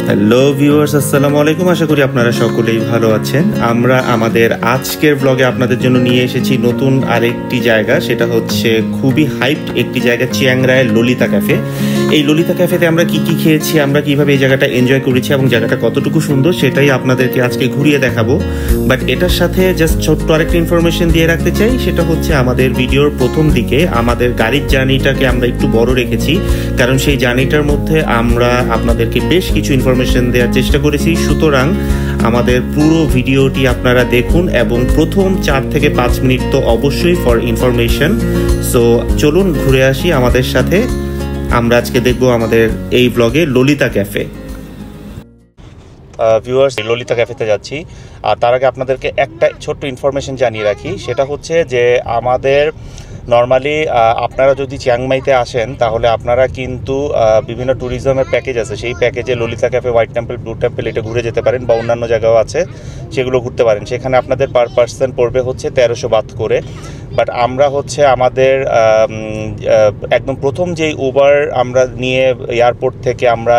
Hello viewers, আসসালামু আলাইকুম। আশা করি আপনারা সকলেই ভালো আছেন। আমরা আমাদের আজকের ব্লগে আপনাদের জন্য নিয়ে এসেছি নতুন আরেকটি জায়গা। সেটা হচ্ছে খুবই হাইপড একটি জায়গা, চিয়াং রায়ের ললিতা ক্যাফে। এই ললিতা ক্যাফেতে আমরা কি কি খেয়েছি, আমরা কিভাবে এই জায়গাটা এনজয় করেছি এবং জায়গাটা কতটুকু সুন্দর সেটাই আপনাদেরকে আজকে ঘুরিয়ে দেখাবো। বাট এটার সাথে জাস্ট ছোট্ট আরেকটা ইনফরমেশন দিয়ে রাখতে চাই, সেটা হচ্ছে আমাদের ভিডিওর প্রথম দিকে আমাদের গাড়ির জার্নিটাকে আমরা একটু বড় রেখেছি, কারণ সেই জার্নিটার মধ্যে আমরা আপনাদেরকে বেশ কিছু ইনফরমেশন দেওয়ার চেষ্টা করেছি। সুতরাং আমাদের পুরো ভিডিওটি আপনারা দেখুন এবং প্রথম 4 থেকে 5 মিনিট তো অবশ্যই ফর ইনফরমেশন। সো চলুন ঘুরে আসি আমাদের সাথে। আমরা আজকে দেখব আমাদের এই ব্লগে ললিতা ক্যাফে। ভিউয়ার্স, ললিতা ক্যাফেতে যাচ্ছি। আর তার আগে আপনাদেরকে একটা ছোট্ট ইনফরমেশন জানিয়ে রাখি, সেটা হচ্ছে যে আমাদের নর্মালি আপনারা যদি চিয়াংমাইতে আসেন তাহলে আপনারা কিন্তু বিভিন্ন ট্যুরিজমের প্যাকেজ আছে, সেই প্যাকেজে Lalita cafe, white temple, blue temple এটা ঘুরে যেতে পারেন, বা অন্যান্য জায়গাও আছে সেগুলো ঘুরতে পারেন। সেখানে আপনাদের পার পার্সন পড়বে হচ্ছে 1300 বাত করে। বাট আমরা হচ্ছে আমাদের একদম প্রথম যেই উবার আমরা নিয়ে এয়ারপোর্ট থেকে আমরা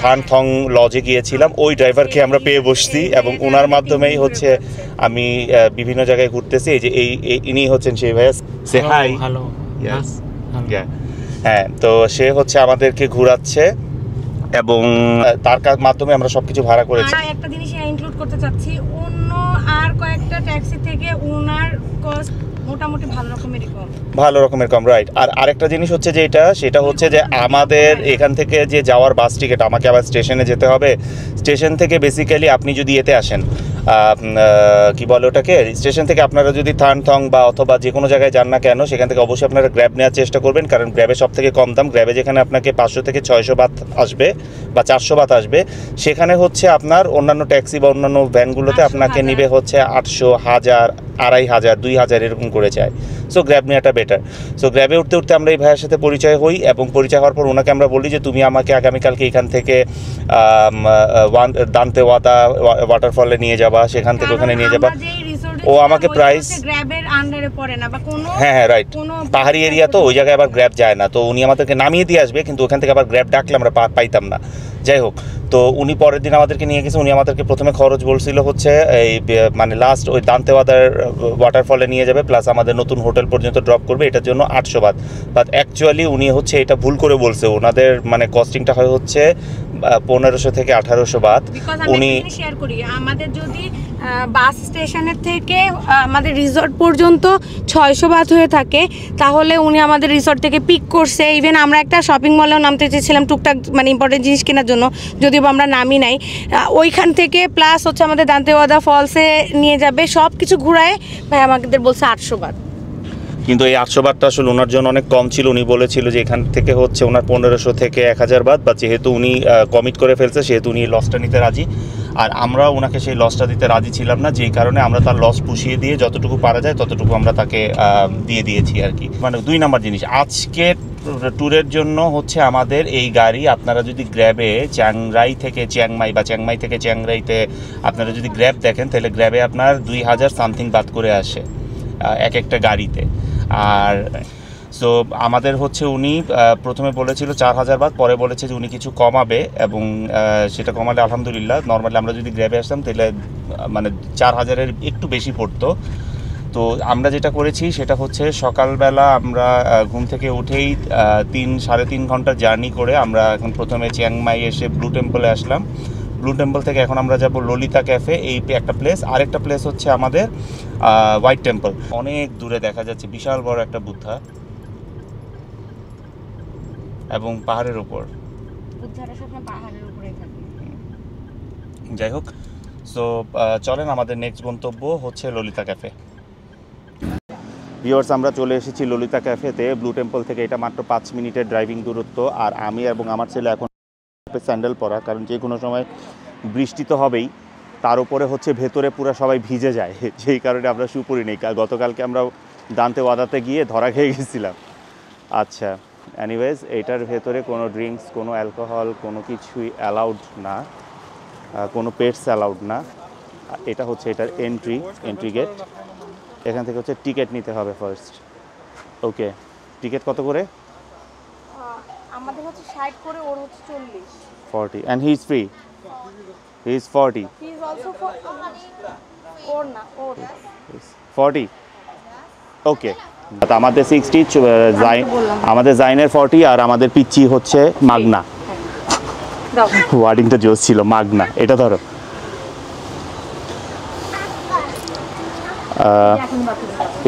থান থং লজে গিয়েছিলাম, ওই ড্রাইভারকে আমরা পেয়ে বসছি এবং ওনার মাধ্যমেই হচ্ছে আমি বিভিন্ন জায়গায় ঘুরতেছি। এই যে ইনি হচ্ছেন সেই ভাইয়া। সে হাই। হ্যালো। হ্যাঁ, তো সে হচ্ছে আমাদেরকে ঘোরাচ্ছে এবং তার মাধ্যমে আমরা সবকিছু ভাড়া করেছি। একটা জিনিস ইনক্লুড করতে চাচ্ছি, অন্য আর কয়েকটা ট্যাক্সি থেকে ওনার কস্ট মোটামুটি ভালো রকমের কম, রাইট। আর আরেকটা জিনিস হচ্ছে যে সেটা হচ্ছে যে আমাদের এখান থেকে যে যাওয়ার বাস টিকিট, আমাকে আবার স্টেশনে যেতে হবে। স্টেশন থেকে বেসিক্যালি আপনি যদি এতে আসেন, কি বলে ওটাকে, স্টেশন থেকে আপনারা যদি থান থং বা অথবা যে কোনো জায়গায় যান না কেন, সেখান থেকে অবশ্যই আপনারা গ্র্যাব নেওয়ার চেষ্টা করবেন, কারণ গ্র্যাবে সব থেকে কম দাম। গ্র্যাবে যেখানে আপনাকে 500 থেকে 600 বাত আসবে বা 400 বাত আসবে, সেখানে হচ্ছে আপনার অন্যান্য ট্যাক্সি বা অন্যান্য ভ্যানগুলোতে আপনাকে নিবে হচ্ছে 800, 1000, 2500, 2000 এরকম করে চায়। সো গ্র্যাব নেওয়াটা বেটার। সো গ্র্যাবে উঠতে উঠতে আমরা এই ভাইয়ের সাথে পরিচয় হই এবং পরিচয় হওয়ার পর ওনাকে আমরা বলি যে তুমি আমাকে আগামীকালকে এখান থেকে দান্তেওয়াদা ওয়াটারফলে নিয়ে যাবা, সেখান থেকে ওখানে নিয়ে যাবা। ও আমাকে প্রাইস হ্যাঁ রাইট, পাহাড়ি এরিয়া তো ওই জায়গায় আবার গ্র্যাব যায় না, তো উনি আমাদেরকে নামিয়ে দিয়ে আসবে, কিন্তু ওখান থেকে আবার গ্র্যাব ডাকলে আমরা পাইতাম না। যাই হোক, তো উনি পরের দিন আমাদেরকে নিয়ে গেছে। উনি আমাদেরকে প্রথমে খরচ বলছিল হচ্ছে এই মানে লাস্ট ওই দান্তেওয়াদার ওয়াটারফলে নিয়ে যাবে, প্লাস আমাদের নতুন হোটেল পর্যন্ত ড্রপ করবে, এটার জন্য 800 বাত। বাট অ্যাকচুয়ালি উনি হচ্ছে এটা ভুল করে বলছে, ওনাদের মানে কস্টিংটা হয় হচ্ছে 1500 থেকে 1800 বাত। উনি শেয়ার করি, আমাদের যদি বাস স্টেশনের থেকে আমাদের রিসর্ট পর্যন্ত 600 বাত হয়ে থাকে, তাহলে উনি আমাদের রিসর্ট থেকে পিক করছে। ইভেন আমরা একটা শপিং মলেও নামতে চেয়েছিলাম টুকটাক মানে ইম্পর্টেন্ট জিনিস কেনার জন্য, যদিও আমরা নামি নাই। ওইখান থেকে প্লাস হচ্ছে আমাদের দান্তেওয়াদা ফলসে নিয়ে যাবে, সব কিছু ঘুরায় ভাই আমাদের বলছে 800 বাত। কিন্তু এই 800 বাতটা আসলে ওনার জন্য অনেক কম ছিল। উনি বলেছিল যে এখান থেকে হচ্ছে ওনার 1500 থেকে 1000 বাত, বা যেহেতু উনি কমিট করে ফেলছে সেহেতু উনি লসটা নিতে রাজি। আর আমরা ওনাকে সেই লসটা দিতে রাজি ছিলাম না, যেই কারণে আমরা তার লস পুষিয়ে দিয়ে যতটুকু পারা যায় ততটুকু আমরা তাকে দিয়ে দিয়েছি আর কি। মানে 2 নাম্বার জিনিস আজকে ট্যুরের জন্য হচ্ছে আমাদের এই গাড়ি। আপনারা যদি গ্র্যাবে চিয়াংরাই থেকে চিয়াংমাই বা চিয়াংমাই থেকে চিয়াংরাইতে আপনারা যদি গ্র্যাব দেখেন, তাহলে গ্র্যাবে আপনার 2000 সামথিং বাত করে আসে এক একটা গাড়িতে। আর সো আমাদের হচ্ছে উনি প্রথমে বলেছিল 4000 বাত, পরে বলেছে যে উনি কিছু কমাবে এবং সেটা কমালে আলহামদুলিল্লাহ। নর্মালি আমরা যদি গ্র্যাবে আসতাম তাহলে মানে 4000-এর একটু বেশি পড়তো। তো আমরা যেটা করেছি সেটা হচ্ছে সকালবেলা আমরা ঘুম থেকে উঠেই 3-3.5 ঘন্টা জার্নি করে আমরা এখন প্রথমে চিয়াংমাই এসে ব্লু টেম্পলে আসলাম। ব্লু টেম্পল থেকে এখন আমরা যাব ললিতা ক্যাফে, এই একটা প্লেস। আরেকটা প্লেস হচ্ছে আমাদের হোয়াইট টেম্পল। অনেক দূরে দেখা যাচ্ছে বিশাল বড় একটা বুদ্ধা এবং পাহাড়ের উপর। যাই হোক, সো চলেন আমাদের নেক্সট গন্তব্য হচ্ছে ললিতা ক্যাফে। ভিউয়ার্স, আমরা চলে এসেছি ললিতা ক্যাফেতে ব্লু টেম্পল থেকে। এটা মাত্র 5 মিনিটের ড্রাইভিং দূরত্ব। আর আমি এবং আমার ছেলে এখন স্যান্ডেল পরা, কারণ যে কোনো সময় বৃষ্টি তো হবেই, তার উপরে হচ্ছে ভেতরে পুরো সবাই ভিজে যায়, যেই কারণে আমরা শু পরি নেই। গতকালকে আমরা দান্তেওয়াদাতে গিয়ে ধরা খেয়ে গেছিলাম। আচ্ছা, এনিওয়েজ, এইটার ভেতরে কোনো ড্রিঙ্কস, কোনো অ্যালকোহল, কোনো কিছুই অ্যালাউড না, কোনো পেটস অ্যালাউড না। এটা হচ্ছে এটার এন্ট্রি গেট। এখান থেকে হচ্ছে টিকিট নিতে হবে ফার্স্ট। ওকে, টিকিট কত করে? আমাদের হচ্ছে 60 করে, ওর হচ্ছে 40। 40 and he is free. He is 40. He is also for or na or 40. ওকে, আমাদের 60, আমাদের জাইনের 40 আর আমাদের পিচ্চি হচ্ছে মাগনা। দাও ওয়ার্ডিংটা জোস ছিল, মাগনা। এটা ধরো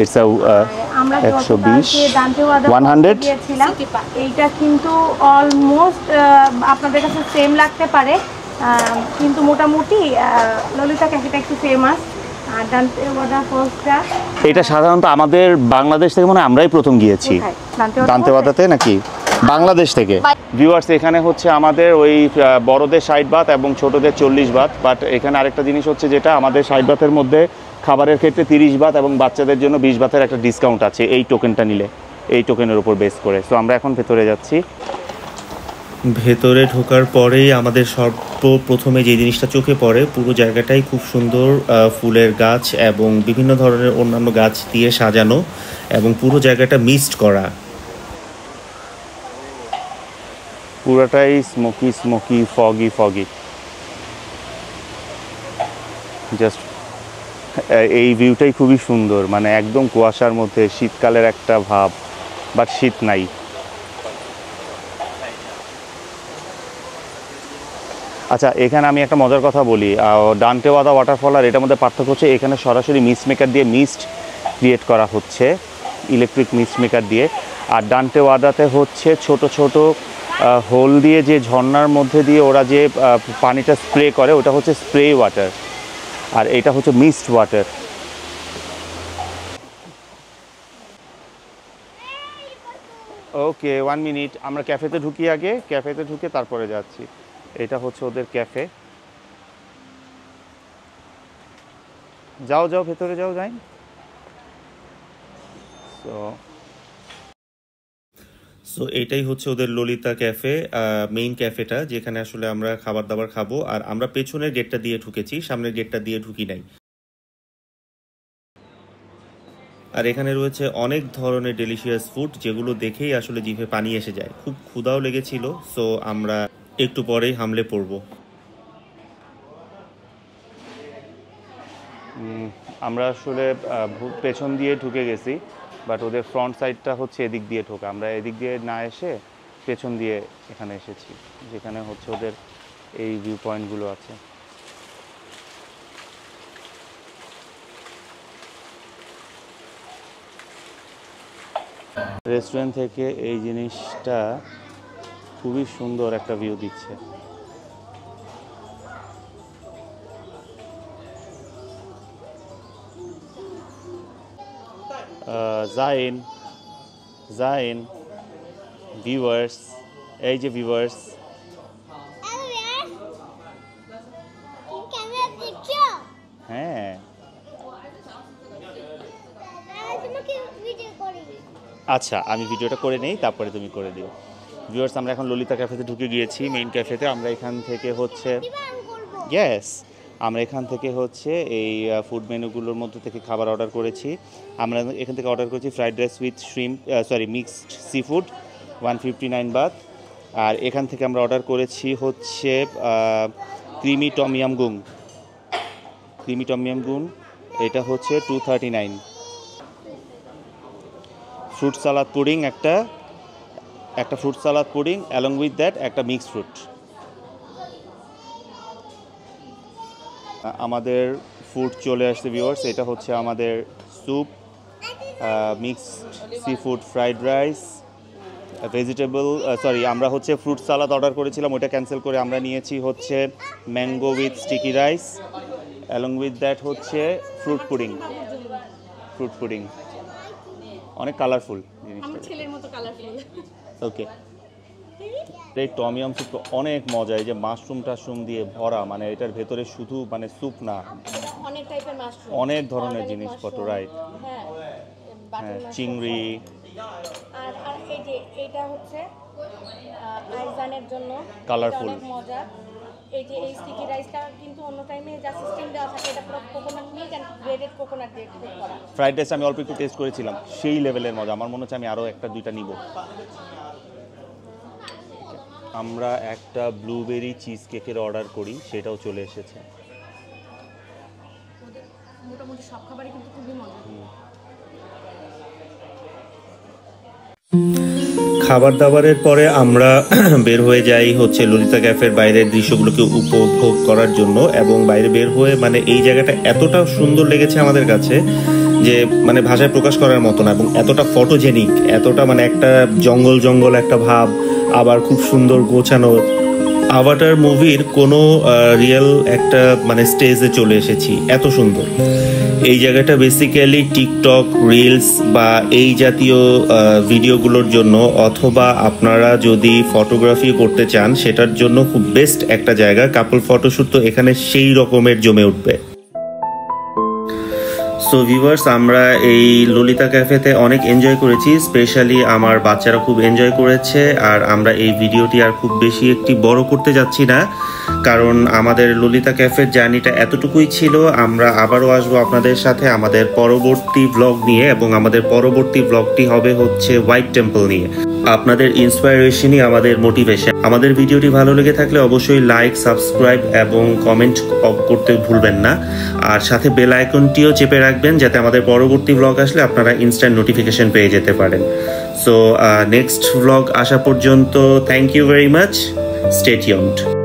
ইটস আমরা 120 100 দিয়েছিলাম, এইটা কিন্তু অলমোস্ট আপনাদের কাছে সেম লাগতে পারে, কিন্তু মোটামুটি ললিতা ক্যাফেটা একটু ফেমাস। আর দান্তেওয়াদা ফলসটা এটা সাধারণত আমাদের বাংলাদেশ থেকে মনে হয় আমরাই প্রথম গিয়েছি দান্তেওয়াদাতে, নাকি বাংলাদেশ থেকে। ভিউয়ার্স, এখানে হচ্ছে আমাদের ওই বড়দের 60 বাত এবং ছোটদের 40 বাত। বাট এখানে আরেকটা জিনিস হচ্ছে, যেটা আমাদের 60 বাতের মধ্যে খাবারের ক্ষেত্রে 30 বাত এবং বাচ্চাদের জন্য 20 বাতের একটা ডিসকাউন্ট আছে এই টোকেনটা নিলে, এই টোকেনের উপর বেস করে। সো আমরা এখন ভেতরে যাচ্ছি। ভেতরে ঢোকার পরেই আমাদের সর্বপ্রথমে যে জিনিসটা চোখে পড়ে, পুরো জায়গাটাই খুব সুন্দর ফুলের গাছ এবং বিভিন্ন ধরনের অন্যান্য গাছ দিয়ে সাজানো, এবং পুরো জায়গাটা মিস্ট করা। পুরোটাই smoky smoky, foggy foggy. Just এই ভিউটাই খুবই সুন্দর, মানে একদম কুয়াশার মধ্যে শীতকালের একটা ভাব, বাট শীত নাই। আচ্ছা, এখানে আমি একটা মজার কথা বলি, দান্তেওয়াদা ওয়াটারফল আর এটার মধ্যে পার্থক্য হচ্ছে এখানে সরাসরি মিস্ট মেকার দিয়ে মিস্ট ক্রিয়েট করা হচ্ছে, ইলেকট্রিক মিস্ট মেকার দিয়ে। আর দান্তেওয়াদাতে হচ্ছে ছোট ছোট হোল দিয়ে যে ঝর্ণার মধ্যে দিয়ে ওরা যে পানিটা স্প্রে করে, ওটা হচ্ছে স্প্রে ওয়াটার, আর এটা হচ্ছে মিস্ট ওয়াটার। ওকে, 1 মিনিট, আমরা ক্যাফেতে ঢুকি আগে, ক্যাফেতে ঢুকে তারপরে যাচ্ছি। এটা হচ্ছে ওদের ক্যাফে। যাও যাও ভেতরে যাও, যাই। সো এটাই হচ্ছে ওদের ললিতা ক্যাফে, মেইন ক্যাফেটা, যেখানে আসলে আমরা খাবার দাবার খাবো। আর আমরা পেছনের গেটটা দিয়ে ঢুকেছি, সামনের গেটটা দিয়ে ঢুকি নাই। আর এখানে রয়েছে অনেক ধরনের ডেলিশিয়াস ফুড, যেগুলো দেখেই আসলে জিভে পানি এসে যায়। খুব ক্ষুধাও লেগেছিল, সো আমরা একটু পরেই হামলে পড়ব। আমরা আসলে পেছন দিয়ে ঢুকে গেছি, বাট ওদের ফ্রন্ট সাইডটা হচ্ছে এদিক দিয়ে ঢোকা। আমরা এদিক দিয়ে না এসে পেছন দিয়ে এখানে এসেছি, যেখানে হচ্ছে ওদের এই ভিউ পয়েন্টগুলো আছে। রেস্টুরেন্ট থেকে এই জিনিসটা খুবই সুন্দর একটা ভিউ দিচ্ছে। জাইন ভিউয়ার্স, এই যে ভিউয়ার্স, হ্যাঁ আচ্ছা, আমি ভিডিওটা করে নেই, তারপরে তুমি করে দিও। ভিউয়ার্স, আমরা এখন ললিতা ক্যাফেতে ঢুকে গিয়েছি, মেইন ক্যাফেতে। আমরা এখান থেকে হচ্ছে আমরা এখান থেকে হচ্ছে এই ফুড মেনুগুলোর মধ্যে থেকে খাবার অর্ডার করেছি। আমরা এখান থেকে অর্ডার করেছি fried rice with mixed sea food, 159 Baat. আর এখান থেকে আমরা অর্ডার করেছি হচ্ছে ক্রিমি টমিয়াম গুং, এটা হচ্ছে 239। ফ্রুট সালাদ পুডিং, একটা fruit salad pudding, along with that একটা মিক্সড ফ্রুট। আমাদের ফুড চলে আসছে ভিউয়ার্স। এটা হচ্ছে আমাদের soup, mixed sea food, fried rice, vegetable আমরা হচ্ছে ফ্রুট সালাদ অর্ডার করেছিলাম, ওইটা ক্যান্সেল করে আমরা নিয়েছি হচ্ছে mango with sticky rice, along with that হচ্ছে ফ্রুট পুডিং। অনেক কালারফুল জিনিসটা, ওকে। এই টমিয়াম স্যুপ অনেক মজা, এই যে মাশরুম দিয়ে ভরা, মানে এটার ভেতরে শুধু মানে স্যুপ না, অনেক ধরনের জিনিসপত্র, রাইট? হ্যাঁ, চিংড়ি। আর এই যে এটা হচ্ছে আইজানের জন্য কালারফুল মজা। এই যে এই স্টিকি রাইসটা কিন্তু অন্য টাইমে যা সিস্টেম দেওয়া থাকে, এটা পুরো coconut milk and grated coconut দিয়ে করা। ফ্রাইড রাইস আমি অল্প একটু টেস্ট করেছিলাম, সেই লেভেলের মজা। আমার মনে হচ্ছে আমি আরও একটা দুইটা নিব। আমরা একটা ব্লুবেরি চিজ কেকের অর্ডার করি, সেটাও চলে এসেছে। মোটামুটি সব খাবারই কিন্তু খুবই মজা। খাবার দাবারের পরে আমরা বের হয়ে যাই হচ্ছে ললিতা ক্যাফের বাইরের দৃশ্যগুলোকে উপভোগ করার জন্য, এবং বাইরে বের হয়ে মানে এই জায়গাটা এতটা সুন্দর লেগেছে আমাদের কাছে যে মানে ভাষায় প্রকাশ করার মতো না, এবং এতটা ফটোজেনিক, এতটা মানে একটা জঙ্গল জঙ্গল একটা ভাব, আবার খুব সুন্দর গোছানো। আভাটার মুভির কোনো রিয়েল একটা মানে স্টেজে চলে এসেছি, এত সুন্দর। এই জায়গাটা বেসিক্যালি টিকটক, রিলস বা এই জাতীয় ভিডিওগুলোর জন্য, অথবা আপনারা যদি ফটোগ্রাফি করতে চান সেটার জন্য খুব বেস্ট একটা জায়গা। কাপল ফটোশ্যুট তো এখানে সেই রকমের জমে উঠবে। সো ভিউয়ার্স, আমরা এই ললিতা ক্যাফেতে অনেক এনজয় করেছি, স্পেশালি আমার বাচ্চারা খুব এনজয় করেছে। আর আমরা এই ভিডিওটি আর খুব বেশি একটি বড় করতে যাচ্ছি না, কারণ আমাদের ললিতা ক্যাফের জার্নিটা এতটুকুই ছিল। আমরা আবারও আসবো আপনাদের সাথে আমাদের পরবর্তী ব্লগ নিয়ে, এবং আমাদের পরবর্তী ব্লগটি হবে হচ্ছে হোয়াইট টেম্পল নিয়ে। আপনাদের ইন্সপাইরেশনই আমাদের মোটিভেশন। আমাদের ভিডিওটি ভালো লেগে থাকলে অবশ্যই লাইক, সাবস্ক্রাইব এবং কমেন্ট করতে ভুলবেন না। আর সাথে বেল আইকনটিও চেপে রাখবেন, যাতে আমাদের পরবর্তী ব্লগ আসলে আপনারা ইনস্ট্যান্ট নোটিফিকেশন পেয়ে যেতে পারেন। সো নেক্সট ব্লগ আসা পর্যন্ত thank you very much, stay tuned.